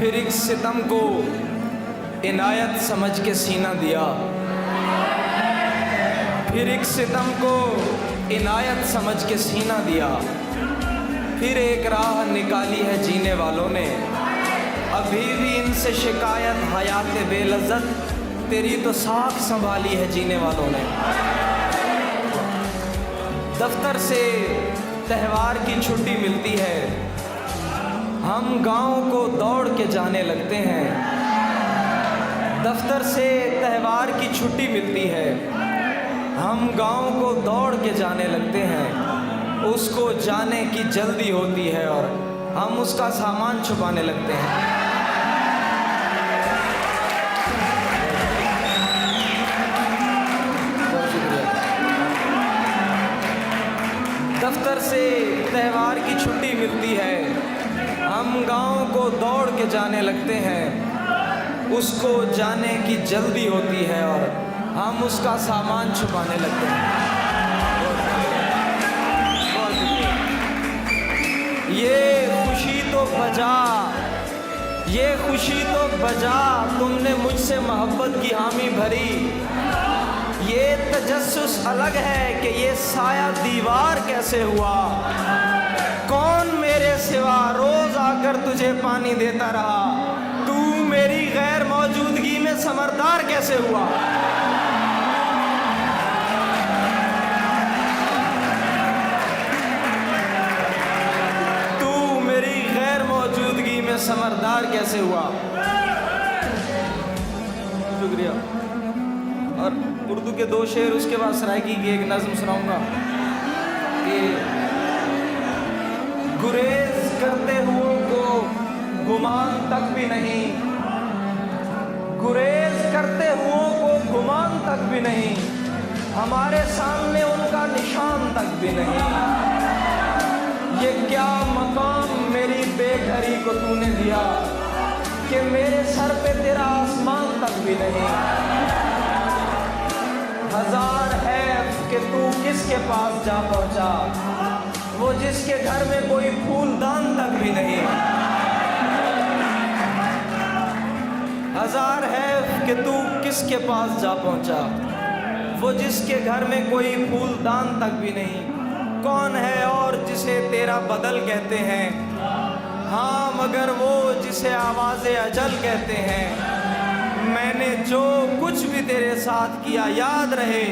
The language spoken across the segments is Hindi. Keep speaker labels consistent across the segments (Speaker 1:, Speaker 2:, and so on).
Speaker 1: फिर एक सितम को इनायत समझ के सीना दिया, फिर एक सितम को इनायत समझ के सीना दिया। फिर एक राह निकाली है जीने वालों ने, अभी भी इनसे शिकायत हयात बेलज़्ज़त, तेरी तो साख संभाली है जीने वालों ने। दफ्तर से त्यौहार की छुट्टी मिलती है, हम गांव को दौड़ के जाने लगते हैं। दफ्तर से त्यौहार की छुट्टी मिलती है, हम गांव को दौड़ के जाने लगते हैं। उसको जाने की जल्दी होती है और हम उसका सामान छुपाने लगते हैं। दफ्तर से त्यौहार की छुट्टी मिलती है, हम गांव को दौड़ के जाने लगते हैं। उसको जाने की जल्दी होती है और हम उसका सामान छुपाने लगते हैं। ये खुशी तो बजा, ये खुशी तो बजा, तुमने मुझसे मोहब्बत की हामी भरी। ये तजस्सुस अलग है कि ये साया दीवार कैसे हुआ। कौन मेरे सिवा रोज आकर तुझे पानी देता रहा, तू मेरी गैर मौजूदगी में समरदार कैसे हुआ। तू मेरी गैर मौजूदगी में समरदार कैसे हुआ। शुक्रिया। और उर्दू के दो शेर, उसके बाद सराइकी की एक नज़्म सुनाऊंगा कि गुरेज करते हुओं को गुमान तक भी नहीं, गुरेज करते हुओं को गुमान तक भी नहीं, हमारे सामने उनका निशान तक भी नहीं। ये क्या मकाम मेरी बेघरी को तूने दिया कि मेरे सर पे तेरा आसमान तक भी नहीं। हजार है कि तू किसके पास जा पहुंचा, वो जिसके घर में कोई फूलदान तक भी नहीं। हजार है कि तू किसके पास जा पहुंचा, वो जिसके घर में कोई फूलदान तक भी नहीं। कौन है और जिसे तेरा बदल कहते हैं, हाँ मगर वो जिसे आवाज़े अजल कहते हैं। मैंने जो कुछ भी तेरे साथ किया याद रहे,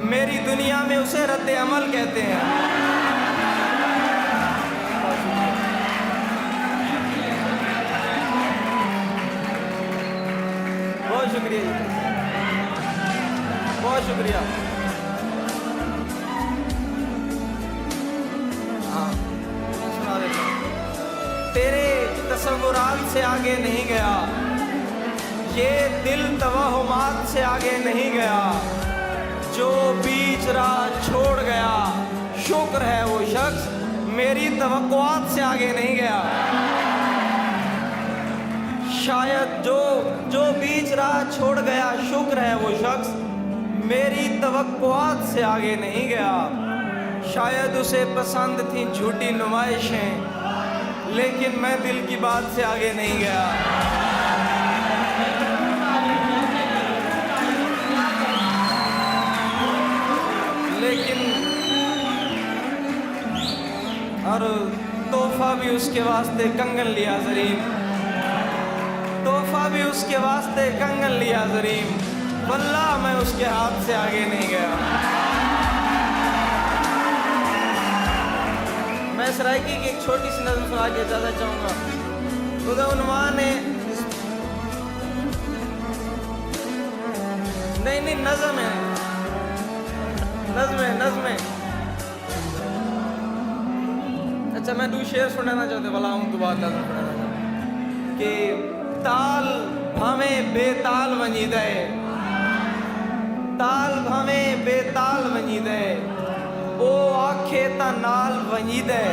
Speaker 1: मेरी दुनिया में उसे रद्द अमल कहते हैं। बहुत शुक्रिया, बहुत शुक्रिया। हाँ सुना देता हूँ। तेरे तसव्वुरात से आगे नहीं गया, ये दिल तवहुमात से आगे नहीं गया। जो बीच राह छोड़ गया, शुक्र है वो शख्स मेरी तवक्कुआत से आगे नहीं गया। शायद जो बीच राह छोड़ गया, शुक्र है वो शख्स मेरी तवक्कुआत से आगे नहीं गया। शायद उसे पसंद थी झूठी नुमाइशें, लेकिन मैं दिल की बात से आगे नहीं गया। लेकिन और तोहफा भी उसके वास्ते कंगन लिया ज़रीम, तोहफा भी उसके वास्ते कंगन लिया ज़रीम। वल्लाह मैं उसके हाथ से आगे नहीं गया। मैं सराइकी की एक छोटी सी नज़्म सुना के इजाज़त चाहूँगा। उसका उन्वान है, नहीं नज़्म है, नज़्म है। अच्छा मैं दो शेर सुनाना चाहते वाला हूँ, तो बाद नज़्म सुनाना चाहते कि ताल भावें बेताल वञी दे, ताल भावें बेताल वञी दे, ओ आखे ता नाल वञी दे।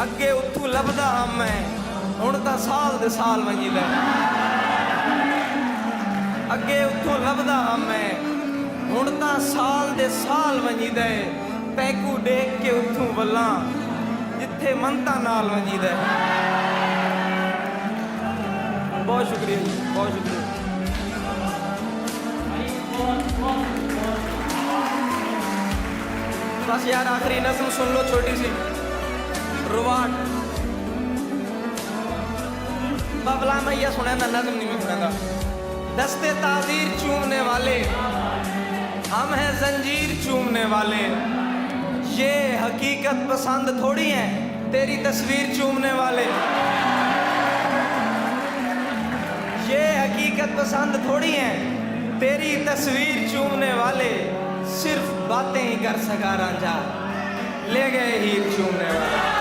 Speaker 1: अगे उथू लभदा हम मैं, हुण तां साल दे साल वञी दे। अगे उथू लभदा हम मैं, हुण तां साल दे साल वञी दे। तैकू देख के उथू वल्ला, जिथे मनता नाल वञी दे। बहुत शुक्रिया जी, बहुत शुक्रिया। बस यार आखिरी नज़्म सुन लो छोटी सी, रुवाट बबला मैया सुने ना, नज़्म नहीं मैं सुनेगा। दस्ते ताज़ीर चूमने वाले हम हैं, जंजीर चूमने वाले। ये हकीकत पसंद थोड़ी है तेरी तस्वीर चूमने वाले। ये हकीकत पसंद थोड़ी है तेरी तस्वीर चूमने वाले। सिर्फ बातें ही कर सका रांझा, ले गए हीर चूमने वाले।